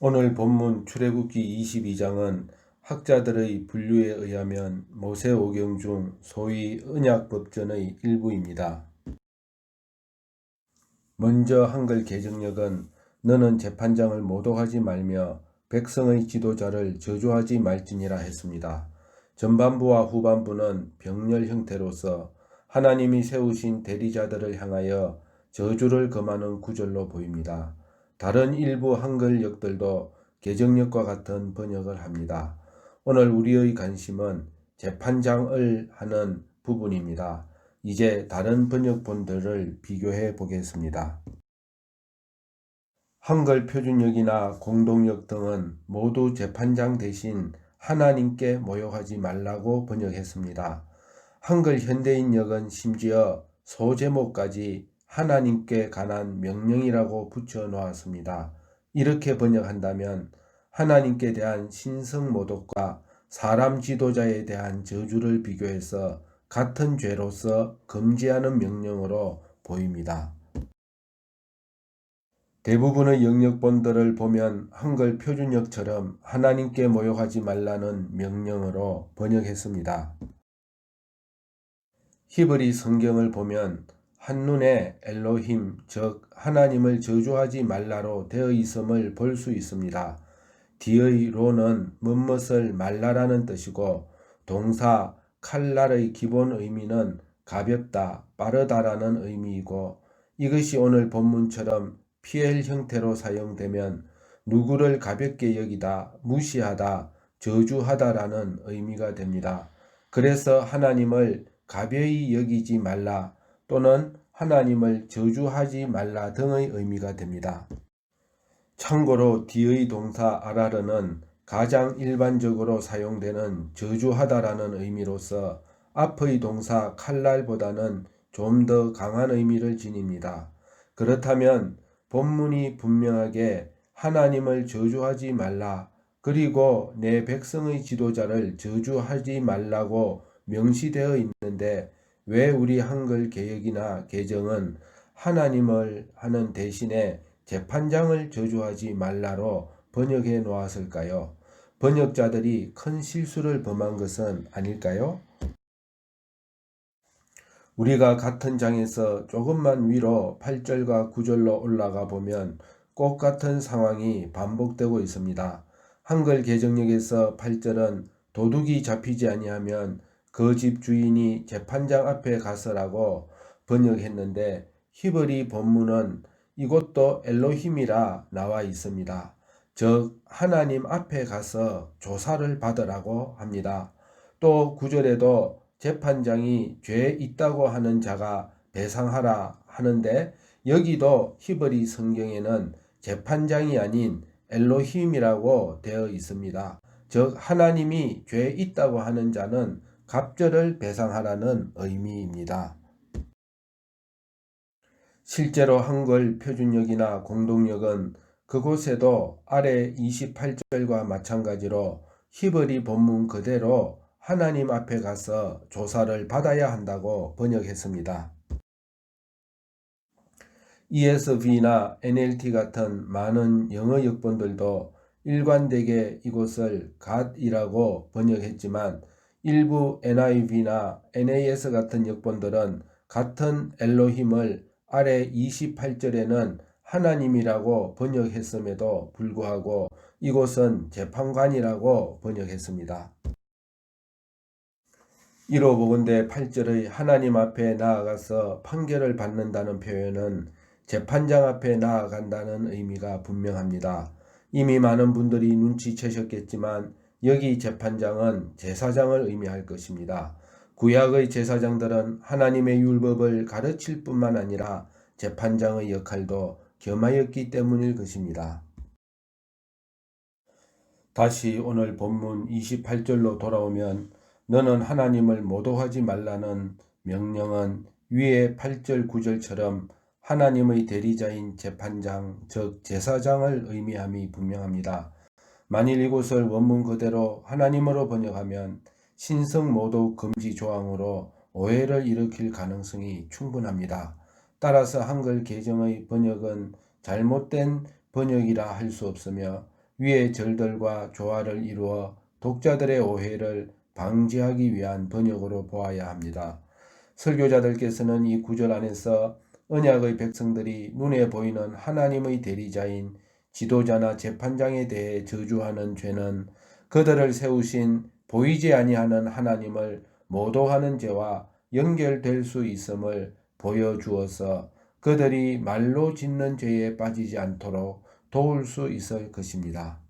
오늘 본문 출애굽기 22장은 학자들의 분류에 의하면 모세오경 중 소위 언약법전의 일부입니다. 먼저 한글 개정역은 너는 재판장을 모독하지 말며 백성의 지도자를 저주하지 말지니라 했습니다. 전반부와 후반부는 병렬 형태로서 하나님이 세우신 대리자들을 향하여 저주를 금하는 구절로 보입니다. 다른 일부 한글 역들도 개정역과 같은 번역을 합니다. 오늘 우리의 관심은 재판장을 하는 부분입니다. 이제 다른 번역본들을 비교해 보겠습니다. 한글 표준역이나 공동역 등은 모두 재판장 대신 하나님께 모욕하지 말라고 번역했습니다. 한글 현대인역은 심지어 소제목까지 하나님께 관한 명령이라고 붙여 놓았습니다. 이렇게 번역한다면 하나님께 대한 신성 모독과 사람 지도자에 대한 저주를 비교해서 같은 죄로서 금지하는 명령으로 보입니다. 대부분의 영역본들을 보면 한글 표준역처럼 하나님께 모욕하지 말라는 명령으로 번역했습니다. 히브리 성경을 보면 한눈에 엘로힘, 즉 하나님을 저주하지 말라로 되어 있음을 볼 수 있습니다. 뒤의 로는 무엇을 말라라는 뜻이고 동사 칼날의 기본 의미는 가볍다, 빠르다라는 의미이고 이것이 오늘 본문처럼 피엘 형태로 사용되면 누구를 가볍게 여기다, 무시하다, 저주하다라는 의미가 됩니다. 그래서 하나님을 가벼이 여기지 말라 또는 하나님을 저주하지 말라 등의 의미가 됩니다. 참고로 뒤의 동사 아라르는 가장 일반적으로 사용되는 저주하다라는 의미로서 앞의 동사 칼날보다는 좀 더 강한 의미를 지닙니다. 그렇다면 본문이 분명하게 하나님을 저주하지 말라 그리고 내 백성의 지도자를 저주하지 말라고 명시되어 있는데 왜 우리 한글 개역이나 개정은 하나님을 하는 대신에 재판장을 저주하지 말라로 번역해 놓았을까요? 번역자들이 큰 실수를 범한 것은 아닐까요? 우리가 같은 장에서 조금만 위로 8절과 9절로 올라가 보면 꼭 같은 상황이 반복되고 있습니다. 한글 개정역에서 8절은 도둑이 잡히지 아니하면 그 집 주인이 재판장 앞에 가서라고 번역했는데 히브리 본문은 이곳도 엘로힘이라 나와 있습니다. 즉 하나님 앞에 가서 조사를 받으라고 합니다. 또 9절에도 재판장이 죄 있다고 하는 자가 배상하라 하는데 여기도 히브리 성경에는 재판장이 아닌 엘로힘이라고 되어 있습니다. 즉 하나님이 죄 있다고 하는 자는 갑절을 배상하라는 의미입니다. 실제로 한글 표준역이나 공동역은 그곳에도 아래 28절과 마찬가지로 히브리 본문 그대로 하나님 앞에 가서 조사를 받아야 한다고 번역했습니다. ESV나 NLT 같은 많은 영어 역본들도 일관되게 이곳을 God이라고 번역했지만 일부 NIV나 NAS 같은 역본들은 같은 엘로힘을 아래 28절에는 하나님이라고 번역했음에도 불구하고 이곳은 재판관이라고 번역했습니다. 이로 보건대 8절의 하나님 앞에 나아가서 판결을 받는다는 표현은 재판장 앞에 나아간다는 의미가 분명합니다. 이미 많은 분들이 눈치채셨겠지만 여기 재판장은 제사장을 의미할 것입니다. 구약의 제사장들은 하나님의 율법을 가르칠 뿐만 아니라 재판장의 역할도 겸하였기 때문일 것입니다. 다시 오늘 본문 28절로 돌아오면 너는 하나님을 모독하지 말라는 명령은 위에 8절 9절처럼 하나님의 대리자인 재판장 즉 제사장을 의미함이 분명합니다. 만일 이곳을 원문 그대로 하나님으로 번역하면 신성 모독 금지 조항으로 오해를 일으킬 가능성이 충분합니다. 따라서 한글 개정의 번역은 잘못된 번역이라 할 수 없으며 위의 절들과 조화를 이루어 독자들의 오해를 방지하기 위한 번역으로 보아야 합니다. 설교자들께서는 이 구절 안에서 언약의 백성들이 눈에 보이는 하나님의 대리자인 지도자나 재판장에 대해 저주하는 죄는 그들을 세우신 보이지 아니하는 하나님을 모독하는 죄와 연결될 수 있음을 보여주어서 그들이 말로 짓는 죄에 빠지지 않도록 도울 수 있을 것입니다.